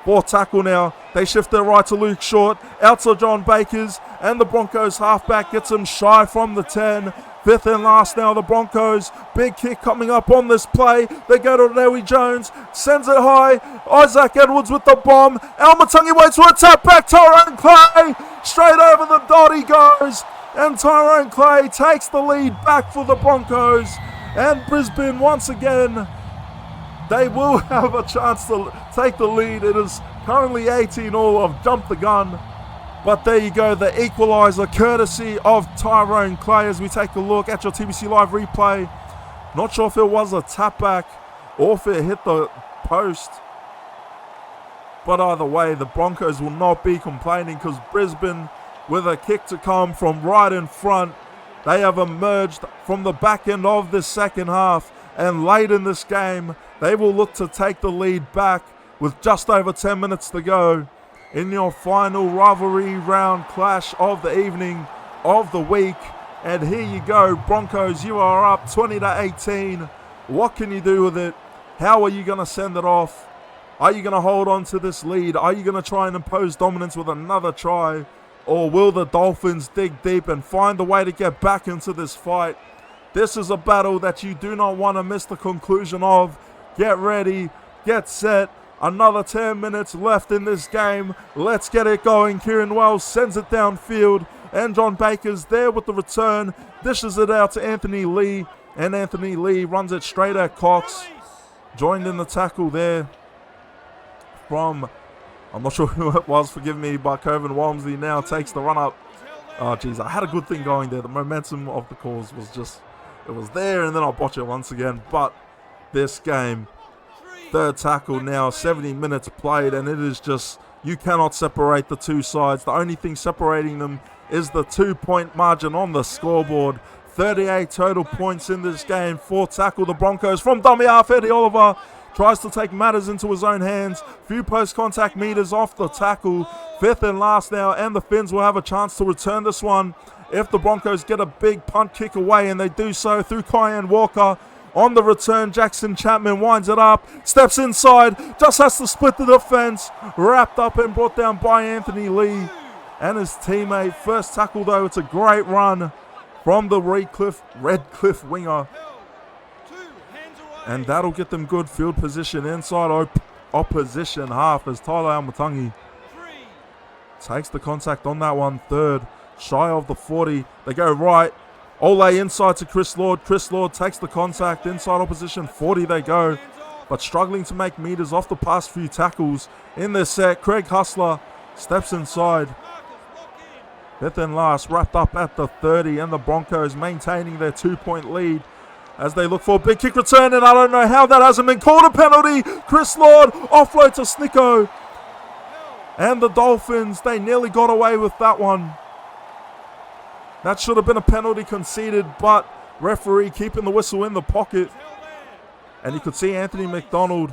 4th tackle now. They shift their right to Luke Short. Out to John Bakers. And the Broncos halfback gets him shy from the 10. 5th and last now, the Broncos. Big kick coming up on this play. They go to Lewy Jones. Sends it high. Isaac Edwards with the bomb. Almatangi waits for a tap back. Tyrone Clay. Straight over the dot he goes. And Tyrone Clay takes the lead back for the Broncos. And Brisbane once again, they will have a chance to take the lead. It is currently 18 all. I've jumped the gun. But there you go, the equaliser courtesy of Tyrone Clay as we take a look at your TBC Live replay. Not sure if it was a tap back or if it hit the post. But either way, the Broncos will not be complaining because Brisbane, with a kick to come from right in front, they have emerged from the back end of this second half. And late in this game, they will look to take the lead back with just over 10 minutes to go in your final rivalry round clash of the evening, of the week. And here you go, Broncos, you are up 20-18. What can you do with it? How are you going to send it off? Are you going to hold on to this lead? Are you going to try and impose dominance with another try? Or will the Dolphins dig deep and find a way to get back into this fight? This is a battle that you do not want to miss the conclusion of. Get ready, get set. Another 10 minutes left in this game. Let's get it going. Kieran Wells sends it downfield. And John Baker's there with the return. Dishes it out to Anthony Lee. And Anthony Lee runs it straight at Cox. Joined in the tackle there from, I'm not sure who it was, forgive me, but Coven Walmsley now takes the run up. Oh, geez, I had a good thing going there. The momentum of the cause was just, it was there, and then I'll botch it once again. But this game, third tackle now, 70 minutes played, and it is just, you cannot separate the two sides. The only thing separating them is the 2-point margin on the scoreboard. 38 total points in this game. Fourth tackle, the Broncos from dummy half. Eddie Oliver tries to take matters into his own hands. Few post-contact meters off the tackle. Fifth and last now, and the Finns will have a chance to return this one if the Broncos get a big punt kick away, and they do so through Kyan Walker. On the return, Jackson Chapman winds it up, steps inside, just has to split the defense. Wrapped up and brought down by Anthony Lee and his teammate. First tackle, though, it's a great run from the Redcliffe winger. And that'll get them good field position inside opposition half as Tyler Almatangi takes the contact on that one. Third, shy of the 40. They go right. Ole inside to Chris Lord. Chris Lord takes the contact inside opposition. 40 they go, but struggling to make meters off the past few tackles in this set. Craig Hustler steps inside. Fifth and last, wrapped up at the 30, and the Broncos maintaining their 2-point lead as they look for a big kick return, and I don't know how that hasn't been called a penalty. Chris Lord offload to Snicko. And the Dolphins, they nearly got away with that one. That should have been a penalty conceded, but referee keeping the whistle in the pocket. And you could see Anthony McDonald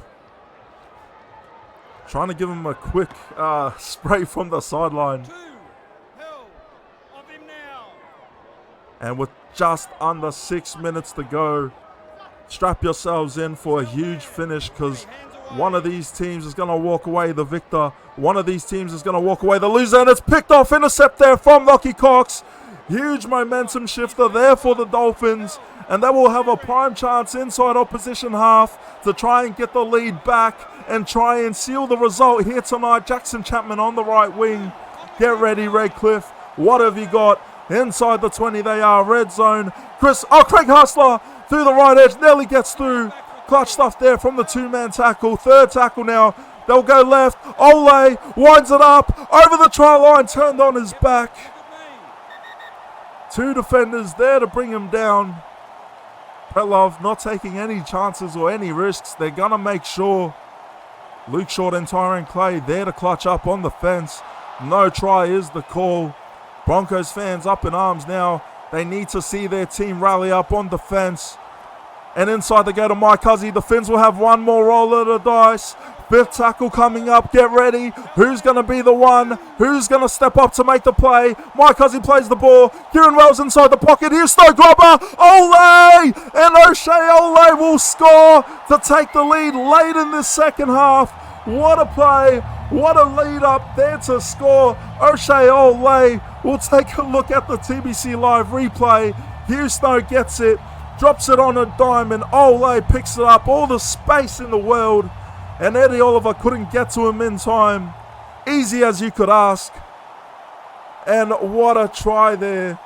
trying to give him a quick spray from the sideline. And with just under 6 minutes to go, strap yourselves in for a huge finish, because one of these teams is going to walk away the victor. One of these teams is going to walk away the loser, and it's picked off. Intercept there from Lockie Cox. Huge momentum shifter there for the Dolphins, and they will have a prime chance inside opposition half to try and get the lead back and try and seal the result here tonight. Jackson Chapman on the right wing. Get ready, Redcliffe. What have you got? Inside the 20 they are. Red zone. Craig Hustler through the right edge. Nearly gets through. Clutch stuff there from the two-man tackle. Third tackle now. They'll go left. Ole winds it up. Over the try line. Turned on his back. Two defenders there to bring him down. Pelov not taking any chances or any risks. They're going to make sure. Luke Short and Tyron Clay there to clutch up on the fence. No try is the call. Broncos fans up in arms now. They need to see their team rally up on defense. And inside they go to Mike Huzzy. The Finns will have one more roll of the dice. Fifth tackle coming up. Get ready. Who's going to be the one? Who's going to step up to make the play? Mike Huzzy plays the ball. Kieran Wells inside the pocket. Here's Snow Grubber. Ole! And O'Shea Ole will score to take the lead late in this second half. What a play. What a lead up there to score. O'Shea Ole. We'll take a look at the TBC Live replay. Hugh Snow gets it. Drops it on a dime, and Ole picks it up. All the space in the world. And Eddie Oliver couldn't get to him in time. Easy as you could ask. And what a try there.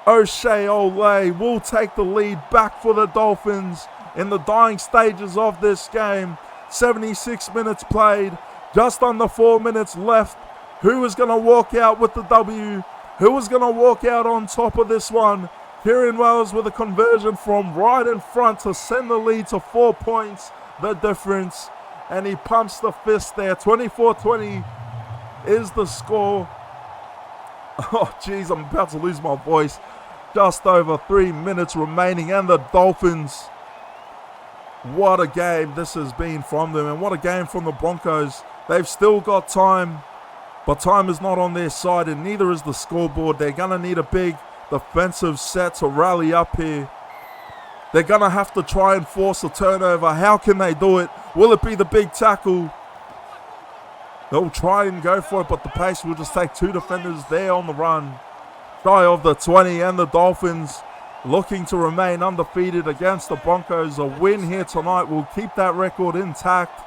O'Shea Ole will take the lead back for the Dolphins in the dying stages of this game. 76 minutes played. Just under 4 minutes left. Who is going to walk out with the W? Who is going to walk out on top of this one? Kieran Wells with a conversion from right in front to send the lead to 4 points. The difference. And he pumps the fist there. 24-20 is the score. Oh, geez, I'm about to lose my voice. Just over 3 minutes remaining. And the Dolphins, what a game this has been from them. And what a game from the Broncos. They've still got time. But time is not on their side, and neither is the scoreboard. They're going to need a big defensive set to rally up here. They're going to have to try and force a turnover. How can they do it? Will it be the big tackle? They'll try and go for it, but the pace will just take two defenders there on the run. Shy of the 20, and the Dolphins looking to remain undefeated against the Broncos. A win here tonight will keep that record intact.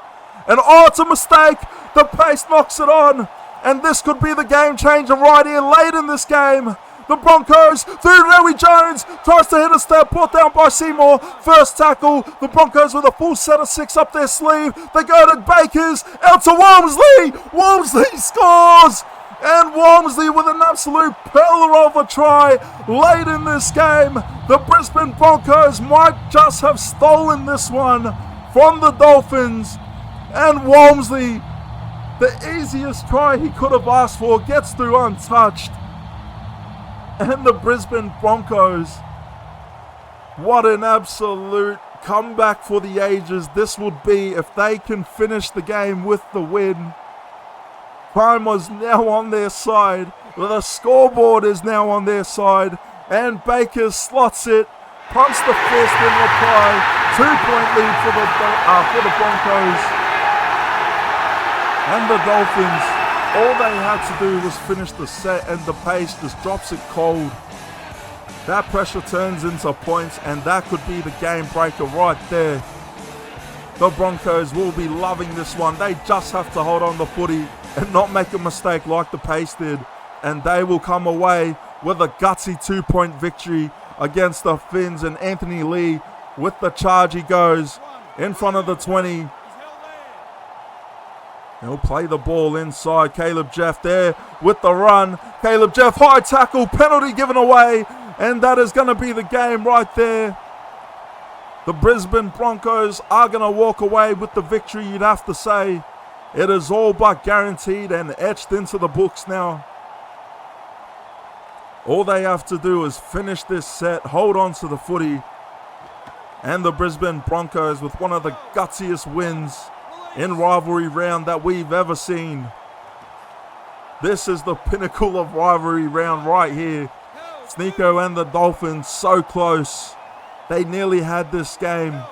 And oh, it's a mistake. The pace knocks it on. And this could be the game changer right here late in this game. The Broncos through Louis Jones. Tries to hit a step. Brought down by Seymour. First tackle. The Broncos with a full set of 6 up their sleeve. They go to Bakers. Out to Walmsley. Walmsley scores. And Walmsley with an absolute pillar of a try late in this game. The Brisbane Broncos might just have stolen this one from the Dolphins. And Walmsley, the easiest try he could have asked for, gets through untouched. And the Brisbane Broncos, what an absolute comeback for the ages this would be if they can finish the game with the win. Time was now on their side. The scoreboard is now on their side. And Baker slots it, pumps the fist in reply. 2-point lead for the Broncos. And the Dolphins, all they had to do was finish the set, and the pace just drops it cold. That pressure turns into points, and that could be the game breaker right there. The Broncos will be loving this one. They just have to hold on the footy and not make a mistake like the pace did, and they will come away with a gutsy 2-point victory against the Finns. And Anthony Lee with the charge, he goes in front of the 20. He'll play the ball inside. Caleb Jeff there with the run. Caleb Jeff, high tackle, penalty given away. And that is going to be the game right there. The Brisbane Broncos are going to walk away with the victory, you'd have to say. It is all but guaranteed and etched into the books now. All they have to do is finish this set, hold on to the footy. And the Brisbane Broncos with one of the gutsiest wins in rivalry round that we've ever seen. This is the pinnacle of rivalry round right here. Sneeko and the Dolphins so close. They nearly had this game.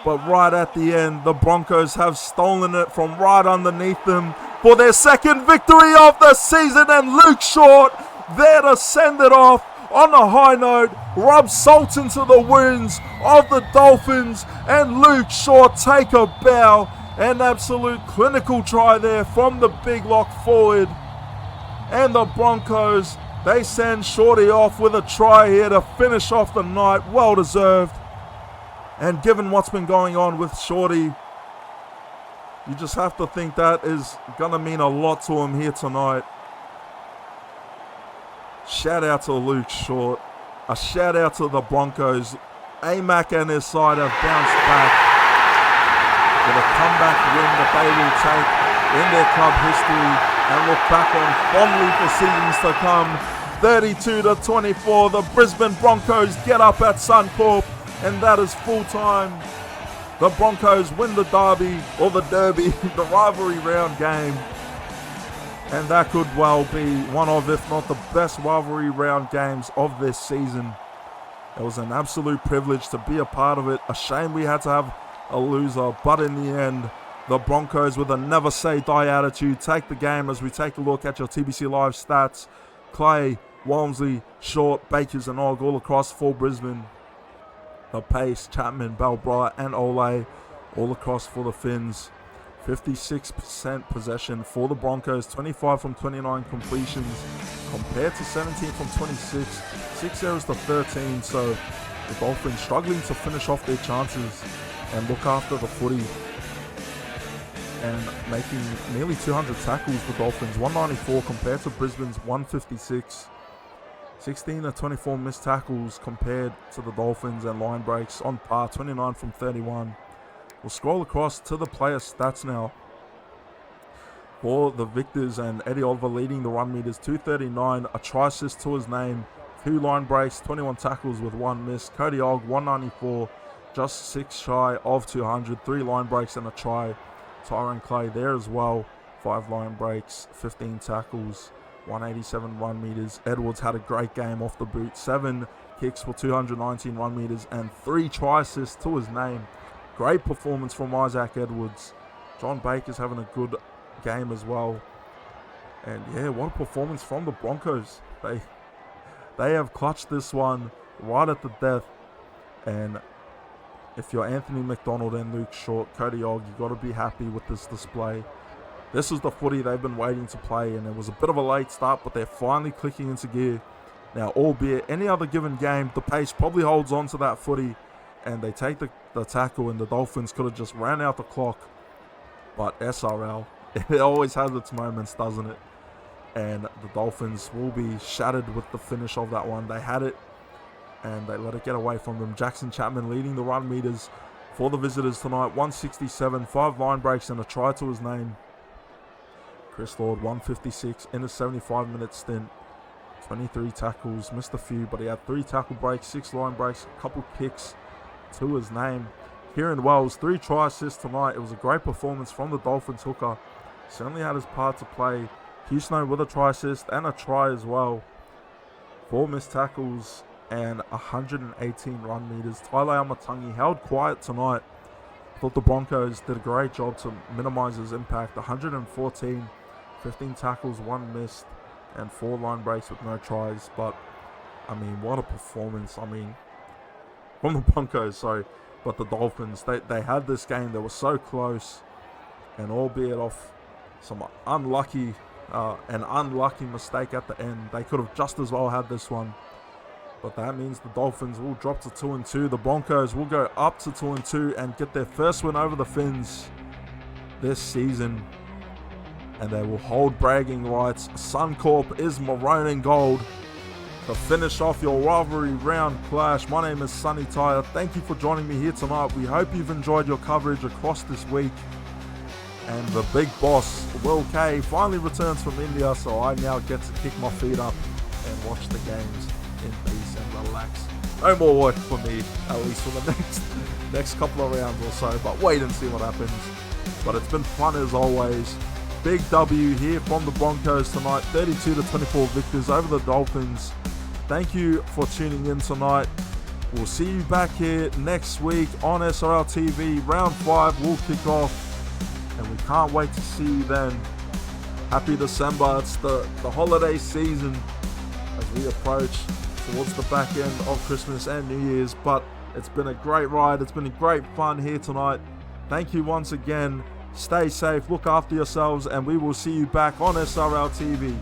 But right at the end, the Broncos have stolen it from right underneath them for their second victory of the season. And Luke Short there to send it off on a high note, rub salt into the wounds of the Dolphins, and Luke Short take a bow. An absolute clinical try there from the big lock forward. And the Broncos, they send Shorty off with a try here to finish off the night. Well deserved. And given what's been going on with Shorty, you just have to think that is going to mean a lot to him here tonight. Shout out to Luke Short. A shout out to the Broncos. AMAC and his side have bounced back with a comeback win that they will take in their club history and look back on fondly for seasons to come. 32-24, the Brisbane Broncos get up at Suncorp, and that is full time. The Broncos win the derby, the rivalry round game. And that could well be one of, if not the best rivalry round games of this season. It was an absolute privilege to be a part of it. A shame we had to have a loser, but in the end, the Broncos with a never say die attitude take the game. As we take a look at your TBC Live stats, Clay, Walmsley, Short, Bakers and Og all across for Brisbane. The pace, Chapman, Belbright and Ole all across for the Finns. 56% possession for the Broncos, 25 from 29 completions compared to 17 from 26, 6 errors to 13. So the Dolphins struggling to finish off their chances and look after the footy, and making nearly 200 tackles for Dolphins, 194 compared to Brisbane's 156. 16-24 missed tackles compared to the Dolphins, and line breaks on par, 29 from 31. We'll scroll across to the player stats now. For the Victors, and Eddie Oliver leading the run meters, 239, a try assist to his name, 2 line breaks, 21 tackles with 1 miss. Cody Og, 194, just 6 shy of 200, 3 line breaks and a try. Tyrone Clay there as well, 5 line breaks, 15 tackles, 187 run meters. Edwards had a great game off the boot, 7 kicks for 219 run meters and 3 try assists to his name. Great performance from Isaac Edwards. John Baker's having a good game as well. And yeah, what a performance from the Broncos. They have clutched this one right at the death. And if you're Anthony McDonald and Luke Short, Cody Ogg, you've got to be happy with this display. This is the footy they've been waiting to play, and it was a bit of a late start, but they're finally clicking into gear. Now, albeit any other given game, the pace probably holds on to that footy, and they take the tackle, and the Dolphins could have just ran out the clock. But SRL, it always has its moments, doesn't it? And the Dolphins will be shattered with the finish of that one. They had it, and they let it get away from them. Jackson Chapman leading the run meters for the visitors tonight. 167, 5 line breaks and a try to his name. Chris Lord, 156 in a 75-minute stint. 23 tackles, missed a few, but he had 3 tackle breaks, 6 line breaks, a couple kicks to his name. Kieran Wells, 3 try assists tonight. It was a great performance from the Dolphins hooker. Certainly had his part to play. Houston with a try assist and a try as well. 4 missed tackles and 118 run meters. Tyler Amatangi held quiet tonight. Thought the Broncos did a great job to minimize his impact. 114, 15 tackles, 1 missed, and 4 line breaks with no tries. But, I mean, what a performance. I mean, from the Broncos, sorry. But the Dolphins, they had this game. They were so close. And albeit off some unlucky mistake at the end, they could have just as well had this one. But that means the Dolphins will drop to 2-2. The Broncos will go up to 2-2 and get their first win over the Finns this season. And they will hold bragging rights. Suncorp is maroon and gold to finish off your rivalry round clash. My name is Sonny Tyre. Thank you for joining me here tonight. We hope you've enjoyed your coverage across this week. And the big boss, Will Kay, finally returns from India, so I now get to kick my feet up and watch the games in peace and relax. No more work for me, at least for the next couple of rounds or so, but wait and see what happens. But it's been fun as always. Big W here from the Broncos tonight, 32-24 victors over the Dolphins. Thank you for tuning in tonight. We'll see you back here next week on SRL TV. Round 5 will kick off, and we can't wait to see you then. Happy December. It's the holiday season as we approach towards the back end of Christmas and New Year's. But it's been a great ride. It's been a great fun here tonight. Thank you once again. Stay safe, look after yourselves, and we will see you back on SRL TV.